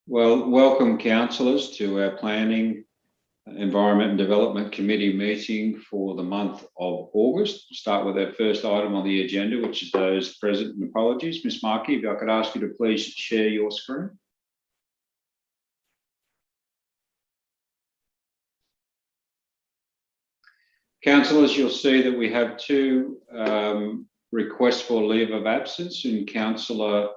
Well, welcome councillors to our Planning, Environment and Development Committee meeting for the month of August. We'll start with our first item on the agenda, which is those present and apologies. Ms Markey, if I could ask you to please share your screen. Councillors, you'll see that we have two requests for leave of absence, and Councillor,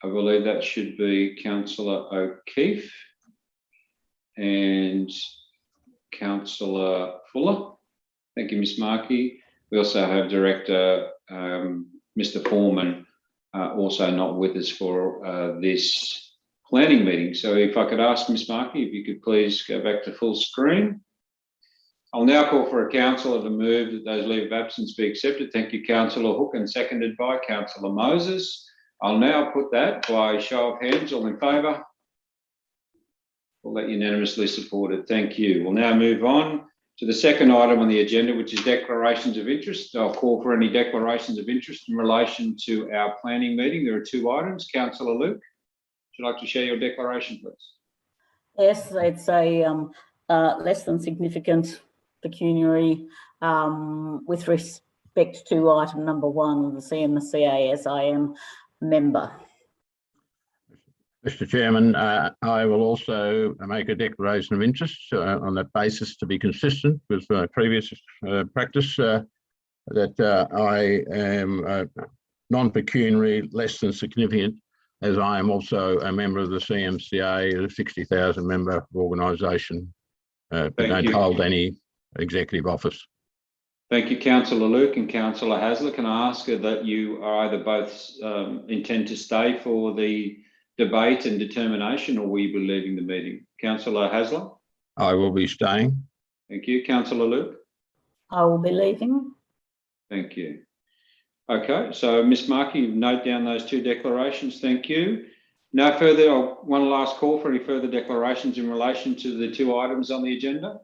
I believe that should be Councillor O'Keefe and Councillor Fuller. Thank you, Ms Markey. We also have Director Mr Foreman also not with us for this planning meeting. So if I could ask Ms Markey, if you could please go back to full screen. I'll now call for a councillor to move that those leave of absence be accepted. Thank you, Councillor Hook, and seconded by Councillor Moses. I'll now put that by show of hands. All in favour? We'll let unanimously supported. Thank you. We'll now move on to the second item on the agenda, which is declarations of interest. I'll call for any declarations of interest in relation to our planning meeting. There are two items. Councillor Luke, would you like to share your declaration, please? Yes, it's a less than significant pecuniary with respect to item number 1 of the CMCA, as I am member. Mr Chairman, I will also make a declaration of interest on that basis to be consistent with previous practice that I am non-pecuniary, less than significant, as I am also a member of the CMCA, a 60,000 member organisation, but don't hold any executive office. Thank you, Councillor Luke and Councillor Hasler. Can I ask that you either both intend to stay for the debate and determination, or will you be leaving the meeting? Councillor Hasler? I will be staying. Thank you. Councillor Luke? I will be leaving. Thank you. Okay, so Ms Markey, note down those two declarations. Thank you. No further, one last call for any further declarations in relation to the two items on the agenda.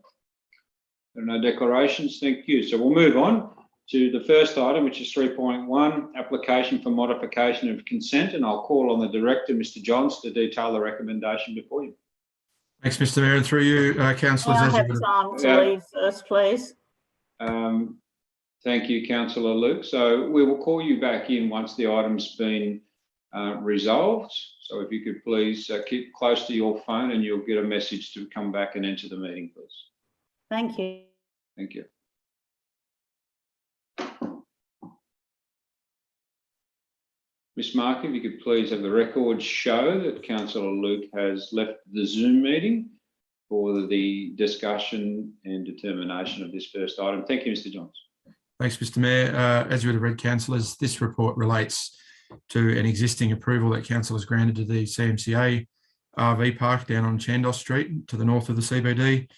There are no declarations. Thank you. So we'll move on to the first item, which is 3.1, application for modification of consent, and I'll call on the Director, Mr Johns, to detail the recommendation before you. Thanks, Mr Mayor, and through you, councillors. I have time to leave first, please. Thank you, Councillor Luke. So we will call you back in once the item's been resolved. So if you could please keep close to your phone and you'll get a message to come back and enter the meeting, please. Thank you. Thank you. Ms Markey, if you could please have the record show that Councillor Luke has left the Zoom meeting for the discussion and determination of this first item. Thank you, Mr Johns. Thanks, Mr Mayor. As you would have read, councillors, this report relates to an existing approval that council has granted to the CMCA RV park down on Chandos Street to the north of the CBD.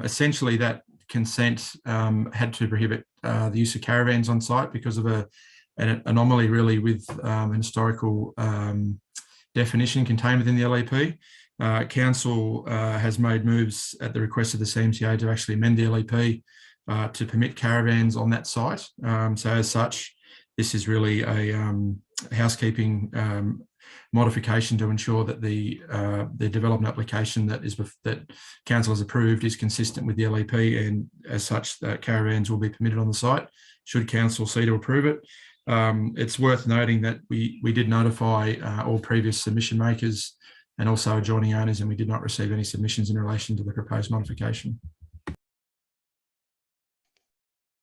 Essentially, that consent had to prohibit the use of caravans on site because of an anomaly really with an historical definition contained within the LEP. Council has made moves at the request of the CMCA to actually amend the LEP to permit caravans on that site. So as such, this is really a housekeeping modification to ensure that the development application that council has approved is consistent with the LEP, and as such, caravans will be permitted on the site should council see to approve it. It's worth noting that we did notify all previous submission makers and also adjoining owners, and we did not receive any submissions in relation to the proposed modification.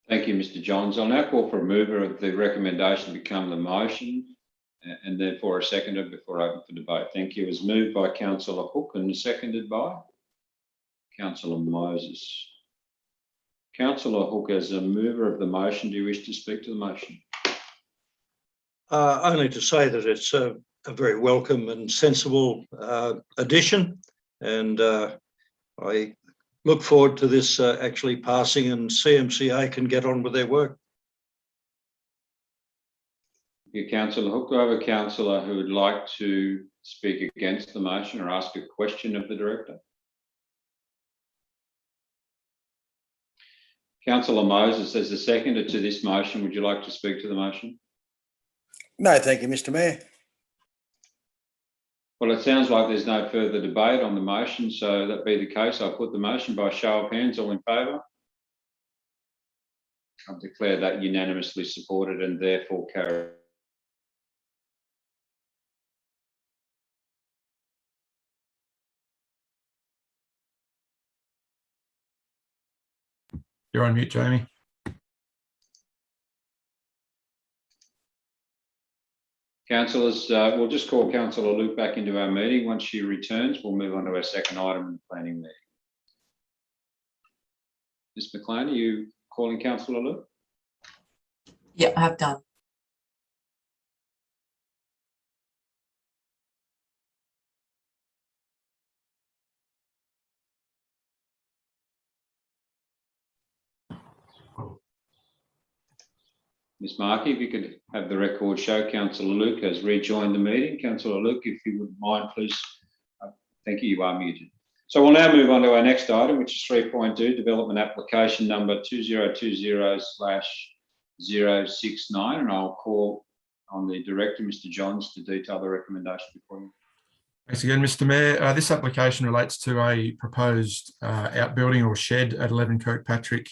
Thank you, Mr Johns. I'll now call for a mover of the recommendation to become the motion, and therefore a seconder before I open for debate. Thank you. It was moved by Councillor Hook and seconded by Councillor Moses. Councillor Hook, as a mover of the motion, do you wish to speak to the motion? Only to say that it's a very welcome and sensible addition, and I look forward to this actually passing and CMCA can get on with their work. Thank you, Councillor Hook. Do I have a councillor who would like to speak against the motion or ask a question of the Director? Councillor Moses, as a seconder to this motion, would you like to speak to the motion? No, thank you, Mr Mayor. Well, it sounds like there's no further debate on the motion, so that be the case, I'll put the motion by show of hands. All in favour? I've declared that unanimously supported and therefore carried. You're on mute, Jamie. Councillors, we'll just call Councillor Luke back into our meeting. Once she returns, we'll move on to our second item in the planning meeting. Ms McLean, are you calling Councillor Luke? Yeah, I have done. Ms Markey, if you could have the record show Councillor Luke has rejoined the meeting. Councillor Luke, if you wouldn't mind, please. Thank you, you are muted. So we'll now move on to our next item, which is 3.2, development application number 2020/069, and I'll call on the Director, Mr Johns, to detail the recommendation before you. Thanks again, Mr Mayor. This application relates to a proposed outbuilding or shed at 11 Kirkpatrick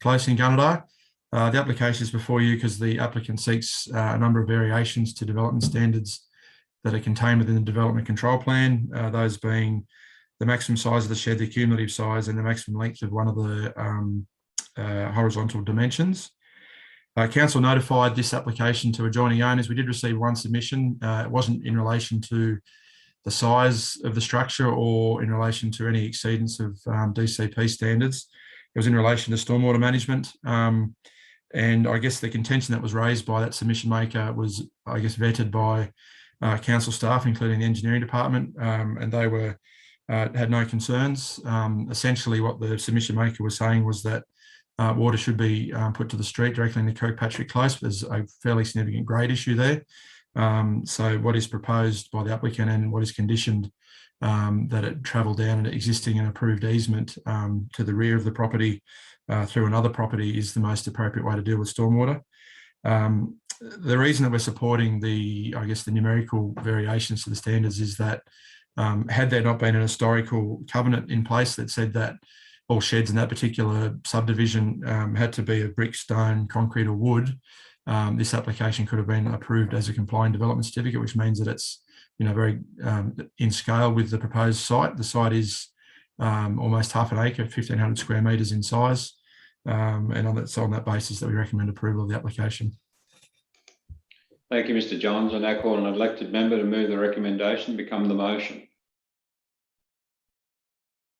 Close in Gunnedah. The application is before you because the applicant seeks a number of variations to development standards that are contained within the development control plan, those being the maximum size of the shed, the cumulative size, and the maximum length of one of the horizontal dimensions. Council notified this application to adjoining owners. We did receive one submission. It wasn't in relation to the size of the structure or in relation to any exceedance of DCP standards. It was in relation to stormwater management. And I guess the contention that was raised by that submission maker was, I guess, vetted by council staff, including the engineering department, and they were had no concerns. Essentially, what the submission maker was saying was that water should be put to the street directly into Kirkpatrick Close. There's a fairly significant grade issue there. So what is proposed by the applicant and what is conditioned that it travel down an existing and approved easement to the rear of the property through another property is the most appropriate way to deal with stormwater. The reason that we're supporting the, I guess, the numerical variations to the standards is that had there not been an historical covenant in place that said that all sheds in that particular subdivision had to be of brick, stone, concrete or wood, this application could have been approved as a compliant development certificate, which means that it's, you know, very in scale with the proposed site. The site is almost half an acre, 1,500 square metres in size, and on that basis that we recommend approval of the application. Thank you, Mr Johns. I now call an elected member to move the recommendation become the motion.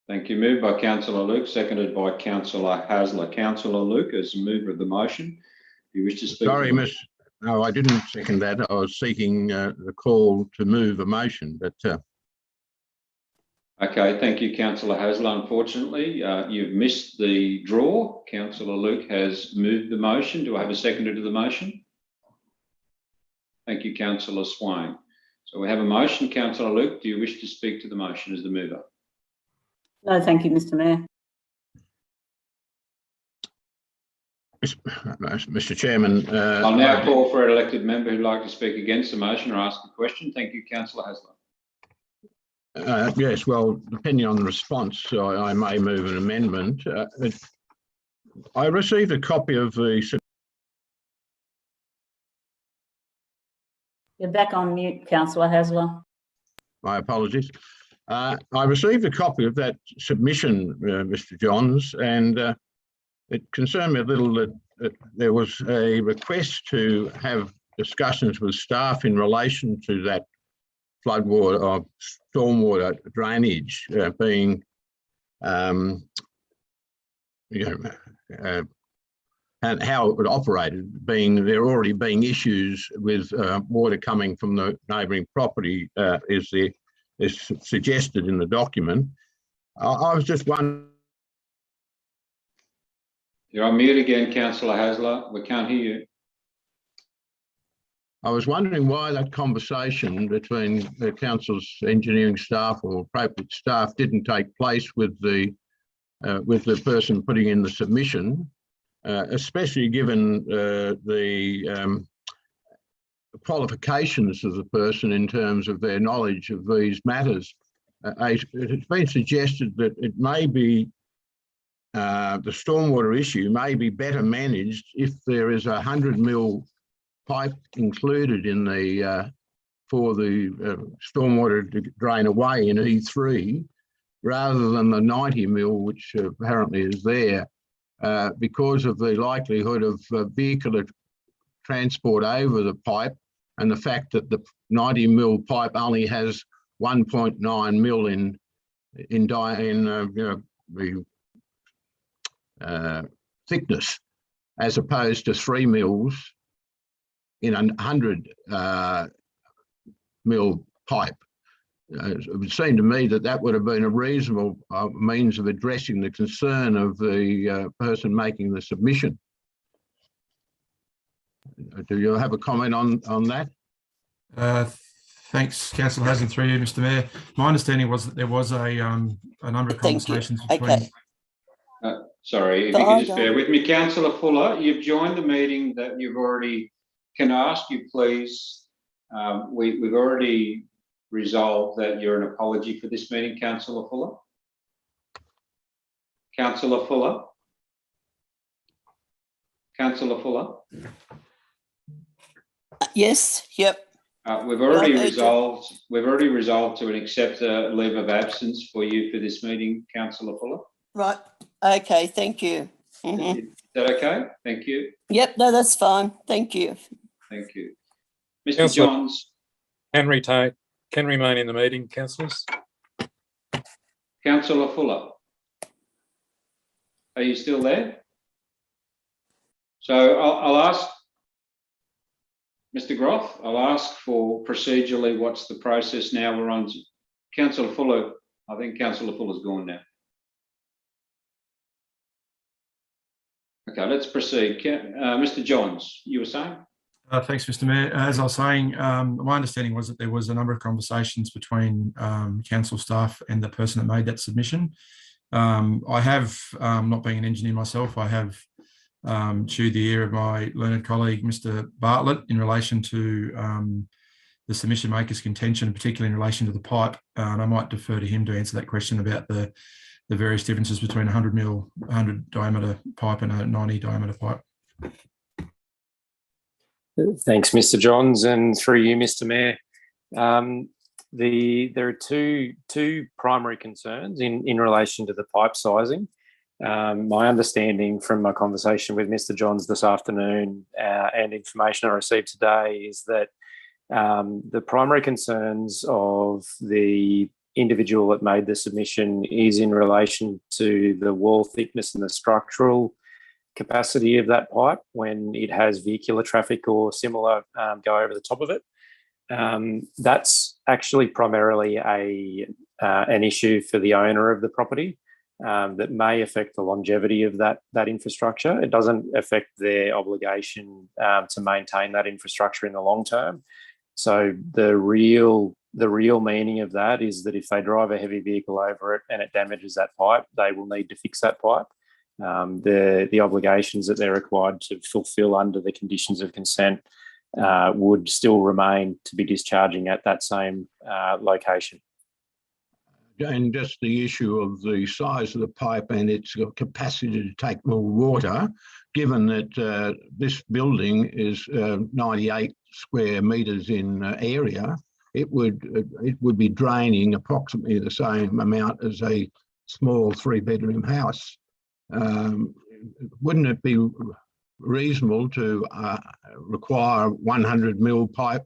Thank you. Moved by Councillor Luke, seconded by Councillor Hasler. Councillor Luke, as mover of the motion, do you wish to speak? Sorry, no, I didn't second that. I was seeking the call to move a motion, but. Okay, thank you, Councillor Hasler. Unfortunately, you've missed the draw. Councillor Luke has moved the motion. Do I have a seconder to the motion? Thank you, Councillor Swain. So we have a motion. Councillor Luke, do you wish to speak to the motion as the mover? No, thank you, Mr Mayor. Mr Chairman. I'll now call for an elected member who'd like to speak against the motion or ask a question. Thank you, Councillor Hasler. Yes, well, depending on the response, I may move an amendment. I received a copy of the... You're back on mute, Councillor Hasler. My apologies. I received a copy of that submission, Mr Johns, and it concerned me a little that there was a request to have discussions with staff in relation to that floodwater or stormwater drainage being, and how it would operated, being there already being issues with water coming from the neighbouring property is suggested in the document. I was just wondering. You're on mute again, Councillor Hasler. We can't hear you. I was wondering why that conversation between the council's engineering staff or appropriate staff didn't take place with the person putting in the submission, especially given the qualifications of the person in terms of their knowledge of these matters. It's been suggested that it may be the stormwater issue may be better managed if there is 100 mil pipe included in the for the stormwater to drain away in E3, rather than the 90 mil, which apparently is there, because of the likelihood of vehicular transport over the pipe, and the fact that the 90 mil pipe only has 1.9 mil in thickness, as opposed to 3 mils in a 100 mil pipe. It would seem to me that that would have been a reasonable means of addressing the concern of the person making the submission. Do you have a comment on that? Thanks, Councillor Hazen, through you, Mr. Mayor. My understanding was that there was a number of Thank you. conversations between. Okay. Sorry, if you could just bear with me. Councillor Fuller, you've joined the meeting that you've already, can I ask you please, we've already resolved that you're an apology for this meeting, Councillor Fuller. Councillor Fuller. Councillor Fuller. Yes, yep. We've already Right, resolved. We've already resolved to accept a leave of absence for you for this meeting, Councillor Fuller. Right. Okay, thank you. Mhm. Is that okay? Thank you. Yep, no, that's fine. Thank you. Thank you, Mr. Councillor- Johns. Can remain in the meeting, councillors. Councillor Fuller, are you still there? So I'll ask Mr. Groff. I'll ask for procedurally what's the process now. We're on Councillor Fuller. I think Councillor Fuller's gone now. Okay, let's proceed. Mr. Johns, you were saying? Thanks, Mr. Mayor. As I was saying, my understanding was that there was a number of conversations between council staff and the person that made that submission. I have, not being an engineer myself, I have chewed the ear of my learned colleague, Mr. Bartlett, in relation to the submission maker's contention, particularly in relation to the pipe. And I might defer to him to answer that question about the various differences between 100 diameter pipe and a 90 diameter pipe. Thanks, Mr. Johns, and through you, Mr. Mayor. There are two primary concerns in relation to the pipe sizing. My understanding from my conversation with Mr. Johns this afternoon and information I received today is that the primary concerns of the individual that made the submission is in relation to the wall thickness and the structural capacity of that pipe when it has vehicular traffic or similar go over the top of it. That's actually primarily an issue for the owner of the property that may affect the longevity of that infrastructure. It doesn't affect their obligation to maintain that infrastructure in the long term. So the real meaning of that is that if they drive a heavy vehicle over it and it damages that pipe, they will need to fix that pipe. The obligations that they're required to fulfil under the conditions of consent would still remain to be discharging at that same location. And just the issue of the size of the pipe and its capacity to take more water, given that this building is 98 square metres in area, it would be draining approximately the same amount as a small 3-bedroom house. Wouldn't it be reasonable to require 100 mil pipe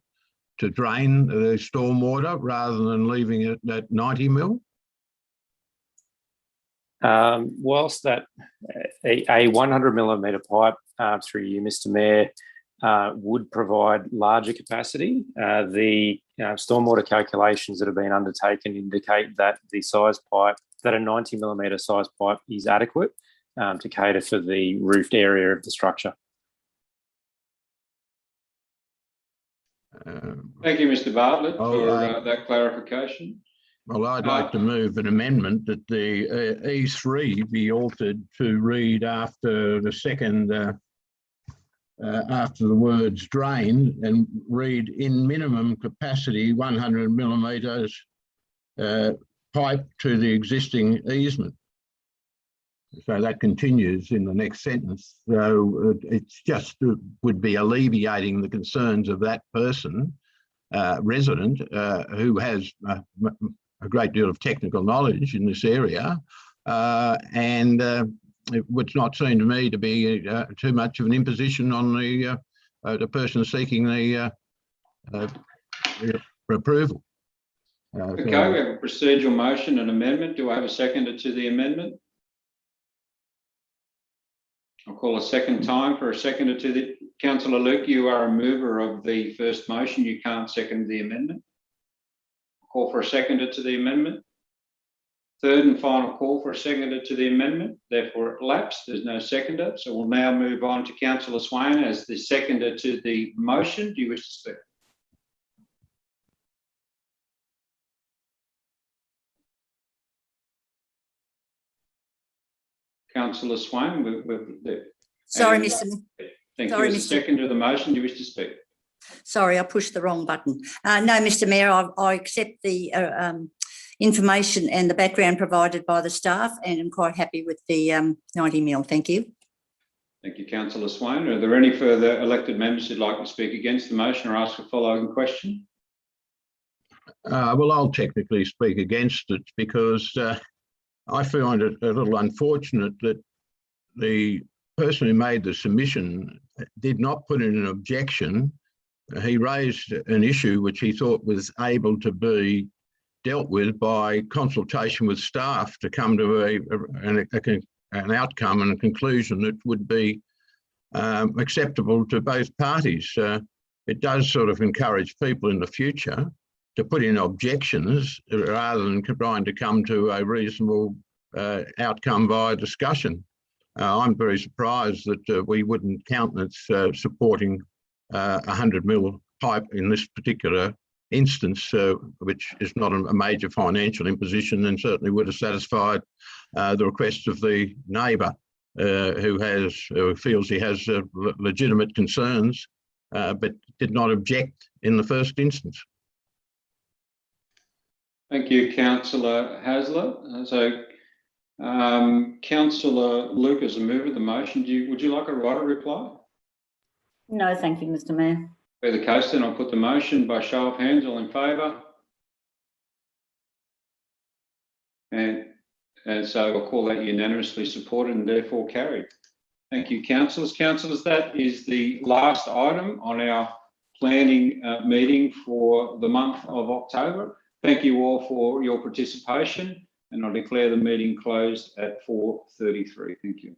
to drain the stormwater rather than leaving it at 90 mil? Whilst that a 100 millimetre pipe, through you, Mr. Mayor, would provide larger capacity, the stormwater calculations that have been undertaken indicate that the size pipe, that a 90 millimetre size pipe is adequate to cater for the roofed area of the structure. Thank you, Mr. Bartlett, for that clarification. Well, I'd like to move an amendment that the E3 be altered to read after the second after the words drain and read in minimum capacity 100 millimetres pipe to the existing easement. So that continues in the next sentence. So it's just would be alleviating the concerns of that person, resident, who has a great deal of technical knowledge in this area, and it would not seem to me to be too much of an imposition on the person seeking the approval. Okay, we have a procedural motion and amendment. Do I have a seconder to the amendment? I'll call a second time for a seconder to the... Councillor Luke, you are a mover of the first motion. You can't second the amendment. Call for a seconder to the amendment. Third and final call for a seconder to the amendment. Therefore, it lapsed. There's no seconder. So we'll now move on to Councillor Swain as the seconder to the motion. Do you wish to speak? Councillor Swain, Sorry, and- Mr. Thank Sorry, you. As a Mr. seconder to the motion, do you wish to speak? Sorry, I pushed the wrong button. No, Mr. Mayor, I accept the information and the background provided by the staff, and I'm quite happy with the 90 mil. Thank you. Thank you, Councillor Swain. Are there any further elected members who'd like to speak against the motion or ask a following question? Well, I'll technically speak against it because I find it a little unfortunate that the person who made the submission did not put in an objection. He raised an issue which he thought was able to be dealt with by consultation with staff to come to an outcome and a conclusion that would be acceptable to both parties. It does sort of encourage people in the future to put in objections rather than trying to come to a reasonable outcome via discussion. I'm very surprised that we wouldn't countenance supporting 100 mil pipe in this particular instance, which is not a major financial imposition and certainly would have satisfied the request of the neighbour who feels he has legitimate concerns, but did not object in the first instance. Thank you, Councillor Hasler. So, Councillor Luke, as a mover of the motion, would you like a right of reply? No, thank you, Mr. Mayor. Be the case, then I'll put the motion by show of hands. All in favour? And so I'll call that unanimously supported and therefore carried. Thank you, councillors. Councillors, that is the last item on our planning meeting for the month of October. Thank you all for your participation, and I declare the meeting closed at 4:33. Thank you.